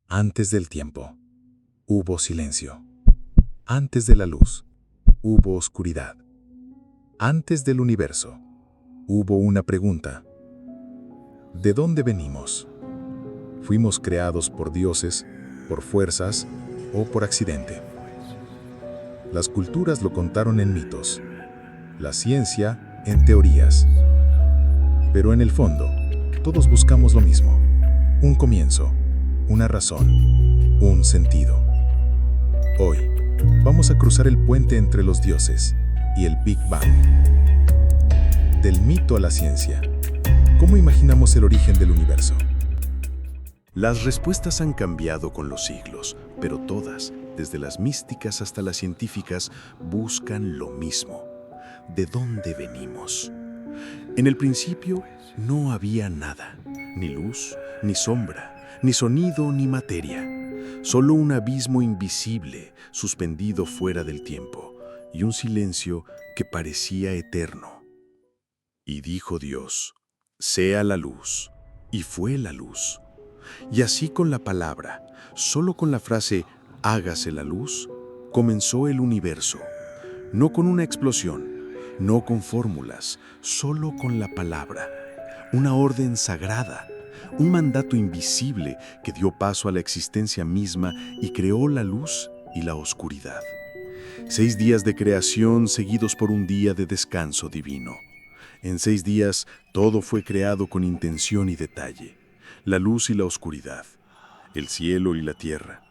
Antes del tiempo, hubo silencio. Antes de la luz, hubo oscuridad. Antes del universo, hubo una pregunta. ¿De dónde venimos? ¿Fuimos creados por dioses, por fuerzas o por accidente? Las culturas lo contaron en mitos, la ciencia en teorías. Pero en el fondo, todos buscamos lo mismo: un comienzo, una razón, un sentido. Hoy, vamos a cruzar el puente entre los dioses y el Big Bang. Del mito a la ciencia, ¿cómo imaginamos el origen del universo? Las respuestas han cambiado con los siglos, pero todas, desde las místicas hasta las científicas, buscan lo mismo: ¿de dónde venimos? En el principio no había nada, ni luz, ni sombra, ni sonido, ni materia. Solo un abismo invisible suspendido fuera del tiempo y un silencio que parecía eterno. Y dijo Dios: sea la luz, y fue la luz. Y así con la palabra, solo con la frase hágase la luz, comenzó el universo. No con una explosión, no con fórmulas, solo con la palabra. Una orden sagrada, un mandato invisible que dio paso a la existencia misma y creó la luz y la oscuridad. 6 días de creación seguidos por un día de descanso divino. En 6 días todo fue creado con intención y detalle. La luz y la oscuridad, el cielo y la tierra,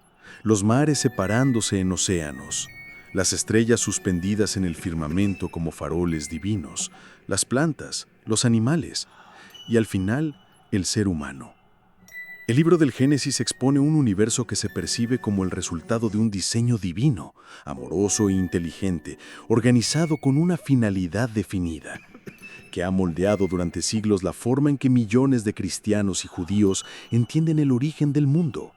los mares separándose en océanos, las estrellas suspendidas en el firmamento como faroles divinos, las plantas, los animales y al final el ser humano. El libro del Génesis expone un universo que se percibe como el resultado de un diseño divino, amoroso e inteligente, organizado con una finalidad definida, que ha moldeado durante siglos la forma en que millones de cristianos y judíos entienden el origen del mundo,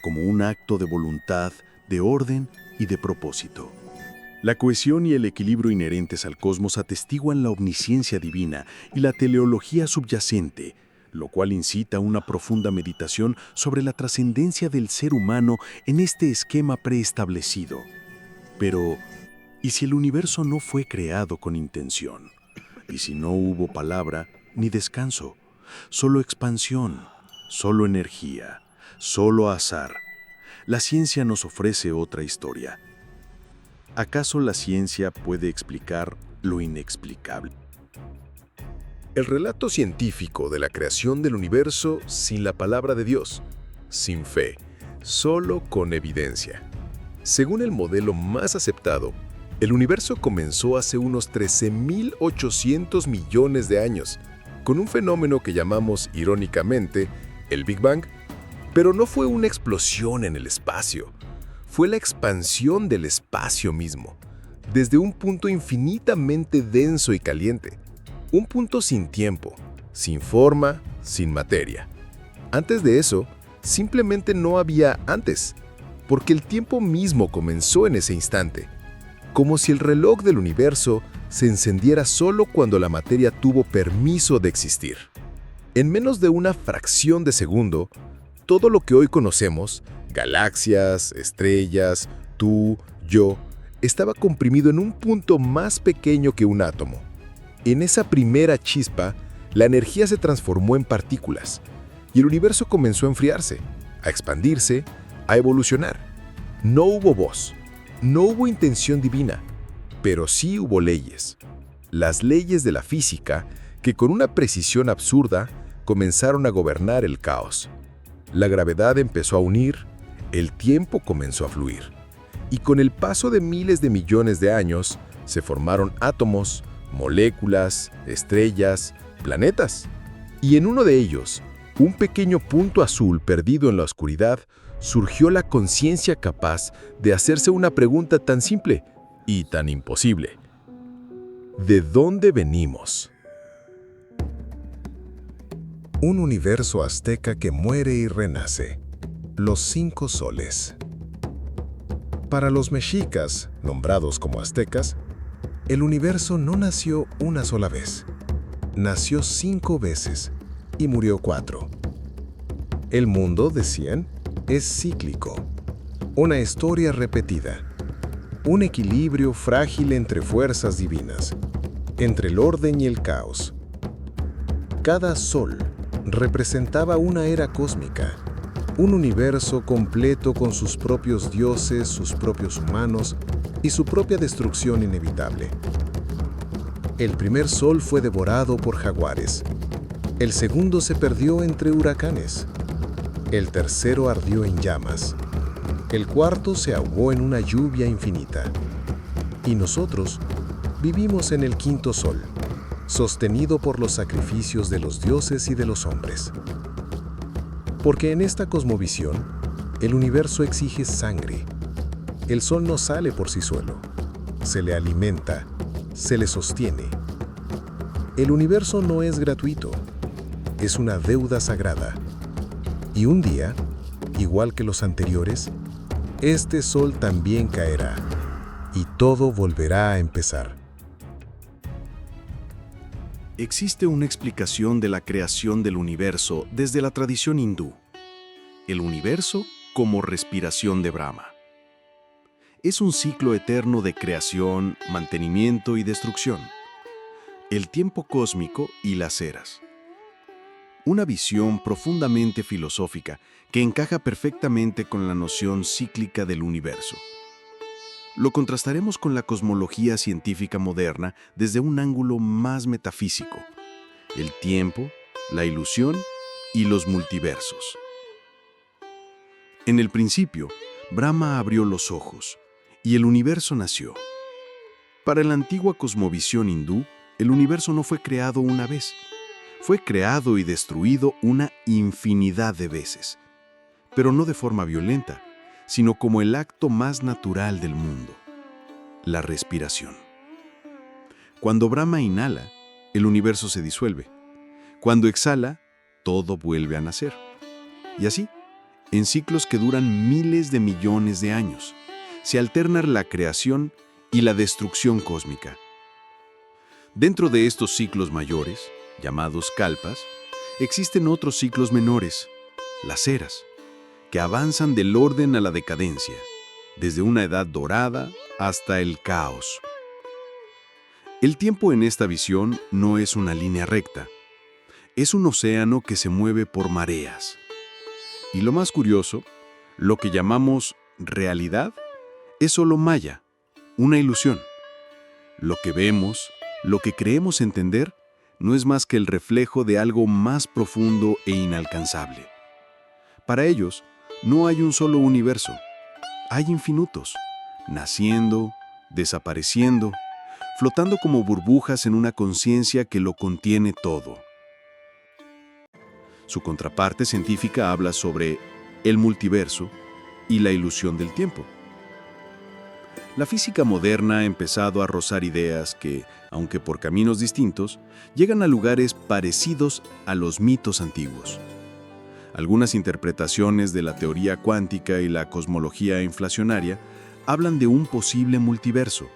como un acto de voluntad, de orden y de propósito. La cohesión y el equilibrio inherentes al cosmos atestiguan la omnisciencia divina y la teleología subyacente, lo cual incita a una profunda meditación sobre la trascendencia del ser humano en este esquema preestablecido. Pero, ¿y si el universo no fue creado con intención? ¿Y si no hubo palabra ni descanso? Solo expansión, solo energía, solo azar. La ciencia nos ofrece otra historia. ¿Acaso la ciencia puede explicar lo inexplicable? El relato científico de la creación del universo sin la palabra de Dios, sin fe, solo con evidencia. Según el modelo más aceptado, el universo comenzó hace unos 13.800 millones de años, con un fenómeno que llamamos irónicamente el Big Bang. Pero no fue una explosión en el espacio, fue la expansión del espacio mismo, desde un punto infinitamente denso y caliente, un punto sin tiempo, sin forma, sin materia. Antes de eso, simplemente no había antes, porque el tiempo mismo comenzó en ese instante, como si el reloj del universo se encendiera solo cuando la materia tuvo permiso de existir. En menos de una fracción de segundo, todo lo que hoy conocemos, galaxias, estrellas, tú, yo, estaba comprimido en un punto más pequeño que un átomo. En esa primera chispa, la energía se transformó en partículas y el universo comenzó a enfriarse, a expandirse, a evolucionar. No hubo voz, no hubo intención divina, pero sí hubo leyes. Las leyes de la física que con una precisión absurda comenzaron a gobernar el caos. La gravedad empezó a unir, el tiempo comenzó a fluir. Y con el paso de miles de millones de años, se formaron átomos, moléculas, estrellas, planetas. Y en uno de ellos, un pequeño punto azul perdido en la oscuridad, surgió la conciencia capaz de hacerse una pregunta tan simple y tan imposible. ¿De dónde venimos? Un universo azteca que muere y renace. Los 5 soles. Para los mexicas, nombrados como aztecas, el universo no nació una sola vez. Nació 5 veces y murió 4. El mundo, decían, es cíclico, una historia repetida, un equilibrio frágil entre fuerzas divinas, entre el orden y el caos. Cada sol representaba una era cósmica, un universo completo con sus propios dioses, sus propios humanos y su propia destrucción inevitable. El primer sol fue devorado por jaguares, el segundo se perdió entre huracanes, el tercero ardió en llamas, el cuarto se ahogó en una lluvia infinita. Y nosotros vivimos en el quinto sol, sostenido por los sacrificios de los dioses y de los hombres. Porque en esta cosmovisión, el universo exige sangre. El sol no sale por sí solo, se le alimenta, se le sostiene. El universo no es gratuito, es una deuda sagrada. Y un día, igual que los anteriores, este sol también caerá y todo volverá a empezar. Existe una explicación de la creación del universo desde la tradición hindú. El universo como respiración de Brahma. Es un ciclo eterno de creación, mantenimiento y destrucción. El tiempo cósmico y las eras. Una visión profundamente filosófica que encaja perfectamente con la noción cíclica del universo. Lo contrastaremos con la cosmología científica moderna desde un ángulo más metafísico: el tiempo, la ilusión y los multiversos. En el principio, Brahma abrió los ojos y el universo nació. Para la antigua cosmovisión hindú, el universo no fue creado una vez. Fue creado y destruido una infinidad de veces, pero no de forma violenta, sino como el acto más natural del mundo, la respiración. Cuando Brahma inhala, el universo se disuelve. Cuando exhala, todo vuelve a nacer. Y así, en ciclos que duran miles de millones de años, se alternan la creación y la destrucción cósmica. Dentro de estos ciclos mayores, llamados kalpas, existen otros ciclos menores, las eras, que avanzan del orden a la decadencia, desde una edad dorada hasta el caos. El tiempo en esta visión no es una línea recta, es un océano que se mueve por mareas. Y lo más curioso, lo que llamamos realidad, es solo maya, una ilusión. Lo que vemos, lo que creemos entender, no es más que el reflejo de algo más profundo e inalcanzable. Para ellos, no hay un solo universo, hay infinitos, naciendo, desapareciendo, flotando como burbujas en una conciencia que lo contiene todo. Su contraparte científica habla sobre el multiverso y la ilusión del tiempo. La física moderna ha empezado a rozar ideas que, aunque por caminos distintos, llegan a lugares parecidos a los mitos antiguos. Algunas interpretaciones de la teoría cuántica y la cosmología inflacionaria hablan de un posible multiverso,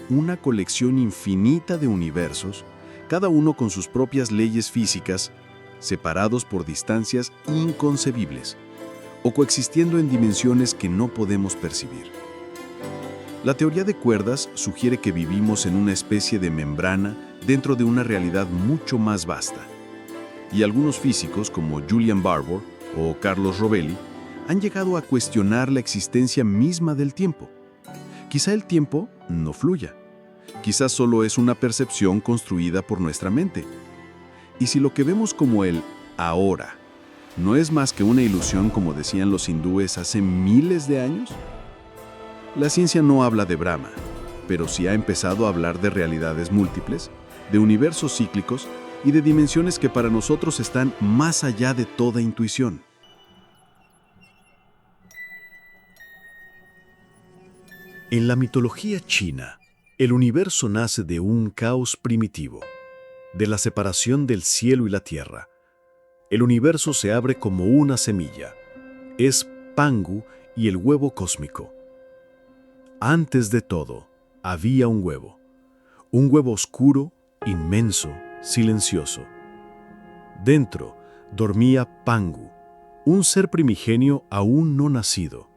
una colección infinita de universos, cada uno con sus propias leyes físicas, separados por distancias inconcebibles, o coexistiendo en dimensiones que no podemos percibir. La teoría de cuerdas sugiere que vivimos en una especie de membrana dentro de una realidad mucho más vasta. Y algunos físicos como Julian Barbour o Carlos Rovelli han llegado a cuestionar la existencia misma del tiempo. Quizá el tiempo no fluya. Quizá solo es una percepción construida por nuestra mente. Y si lo que vemos como el ahora no es más que una ilusión, como decían los hindúes hace miles de años. La ciencia no habla de Brahma, pero sí ha empezado a hablar de realidades múltiples, de universos cíclicos y de dimensiones que para nosotros están más allá de toda intuición. En la mitología china, el universo nace de un caos primitivo, de la separación del cielo y la tierra. El universo se abre como una semilla. Es Pangu y el huevo cósmico. Antes de todo, había un huevo oscuro, inmenso, silencioso. Dentro dormía Pangu, un ser primigenio aún no nacido.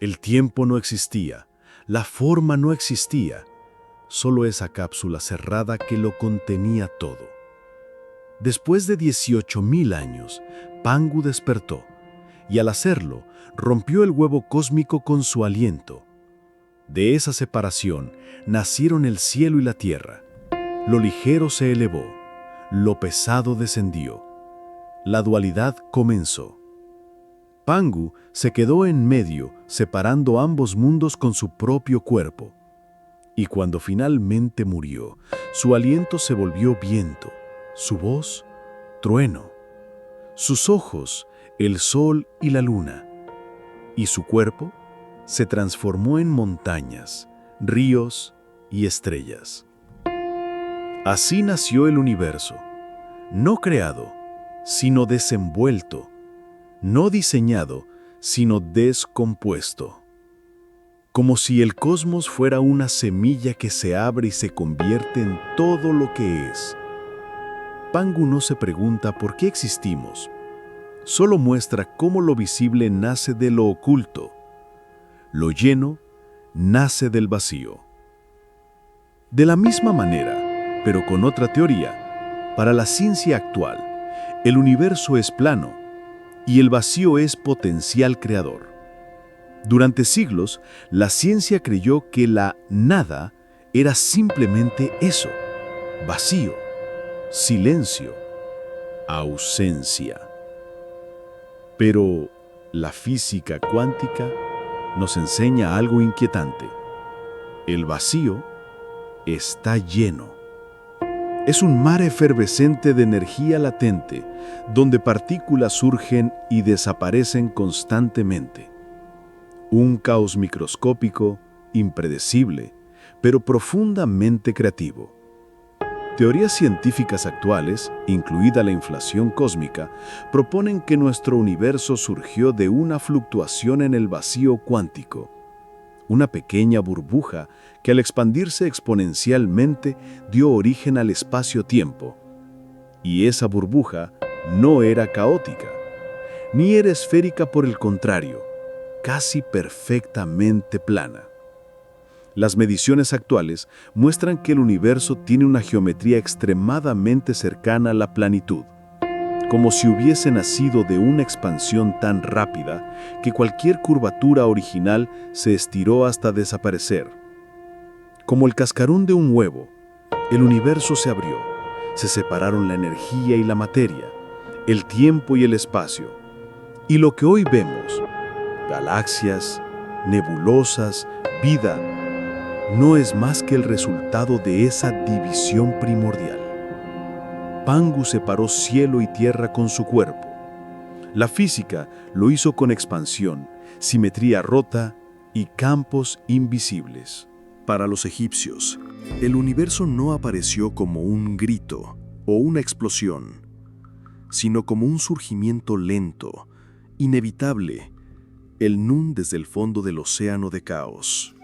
El tiempo no existía, la forma no existía, solo esa cápsula cerrada que lo contenía todo. Después de 18.000 años, Pangu despertó, y al hacerlo, rompió el huevo cósmico con su aliento. De esa separación nacieron el cielo y la tierra. Lo ligero se elevó, lo pesado descendió. La dualidad comenzó. Pangu se quedó en medio, separando ambos mundos con su propio cuerpo. Y cuando finalmente murió, su aliento se volvió viento, su voz, trueno, sus ojos, el sol y la luna, y su cuerpo se transformó en montañas, ríos y estrellas. Así nació el universo, no creado, sino desenvuelto, no diseñado, sino descompuesto. Como si el cosmos fuera una semilla que se abre y se convierte en todo lo que es. Pangu no se pregunta por qué existimos, solo muestra cómo lo visible nace de lo oculto, lo lleno nace del vacío. De la misma manera, pero con otra teoría, para la ciencia actual, el universo es plano y el vacío es potencial creador. Durante siglos, la ciencia creyó que la nada era simplemente eso, vacío, silencio, ausencia. Pero la física cuántica nos enseña algo inquietante. El vacío está lleno. Es un mar efervescente de energía latente, donde partículas surgen y desaparecen constantemente. Un caos microscópico, impredecible, pero profundamente creativo. Teorías científicas actuales, incluida la inflación cósmica, proponen que nuestro universo surgió de una fluctuación en el vacío cuántico, una pequeña burbuja que al expandirse exponencialmente dio origen al espacio-tiempo. Y esa burbuja no era caótica, ni era esférica, por el contrario, casi perfectamente plana. Las mediciones actuales muestran que el universo tiene una geometría extremadamente cercana a la planitud, como si hubiese nacido de una expansión tan rápida que cualquier curvatura original se estiró hasta desaparecer. Como el cascarón de un huevo, el universo se abrió, se separaron la energía y la materia, el tiempo y el espacio, y lo que hoy vemos, galaxias, nebulosas, vida, no es más que el resultado de esa división primordial. Pangu separó cielo y tierra con su cuerpo. La física lo hizo con expansión, simetría rota y campos invisibles. Para los egipcios, el universo no apareció como un grito o una explosión, sino como un surgimiento lento, inevitable, el Nun desde el fondo del océano de caos.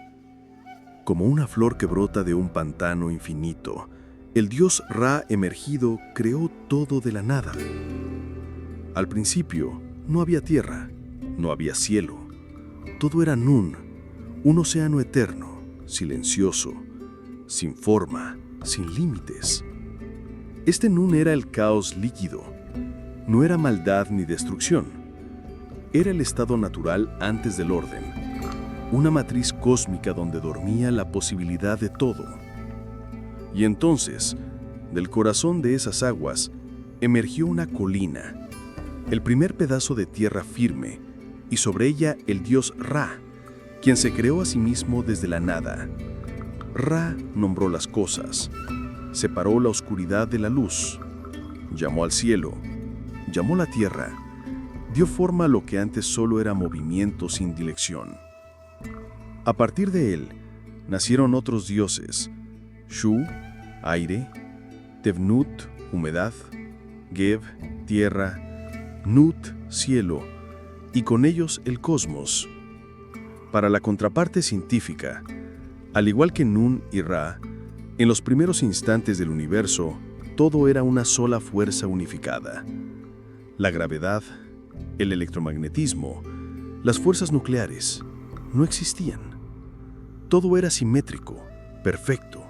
Como una flor que brota de un pantano infinito, el dios Ra emergido creó todo de la nada. Al principio no había tierra, no había cielo. Todo era Nun, un océano eterno, silencioso, sin forma, sin límites. Este Nun era el caos líquido. No era maldad ni destrucción. Era el estado natural antes del orden. Una matriz cósmica donde dormía la posibilidad de todo. Y entonces, del corazón de esas aguas, emergió una colina, el primer pedazo de tierra firme, y sobre ella el dios Ra, quien se creó a sí mismo desde la nada. Ra nombró las cosas, separó la oscuridad de la luz, llamó al cielo, llamó la tierra, dio forma a lo que antes solo era movimiento sin dirección. A partir de él, nacieron otros dioses: Shu, aire; Tevnut, humedad; Geb, tierra; Nut, cielo, y con ellos el cosmos. Para la contraparte científica, al igual que Nun y Ra, en los primeros instantes del universo, todo era una sola fuerza unificada: la gravedad, el electromagnetismo, las fuerzas nucleares, no existían. Todo era simétrico, perfecto.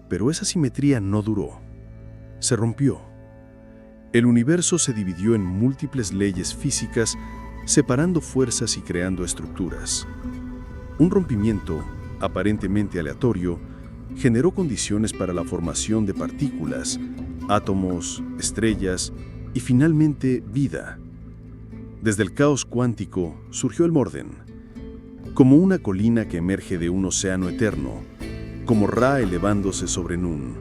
Pero esa simetría no duró. Se rompió. El universo se dividió en múltiples leyes físicas, separando fuerzas y creando estructuras. Un rompimiento, aparentemente aleatorio, generó condiciones para la formación de partículas, átomos, estrellas y finalmente vida. Desde el caos cuántico surgió el Morden, como una colina que emerge de un océano eterno, como Ra elevándose sobre Nun.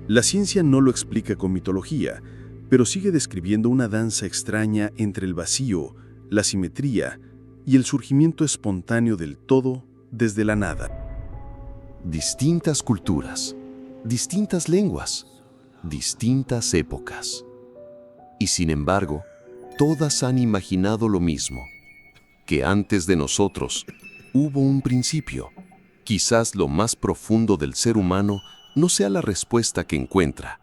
La ciencia no lo explica con mitología, pero sigue describiendo una danza extraña entre el vacío, la simetría y el surgimiento espontáneo del todo desde la nada. Distintas culturas, distintas lenguas, distintas épocas. Y sin embargo, todas han imaginado lo mismo, que antes de nosotros hubo un principio. Quizás lo más profundo del ser humano no sea la respuesta que encuentra,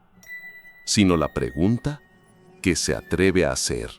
sino la pregunta que se atreve a hacer.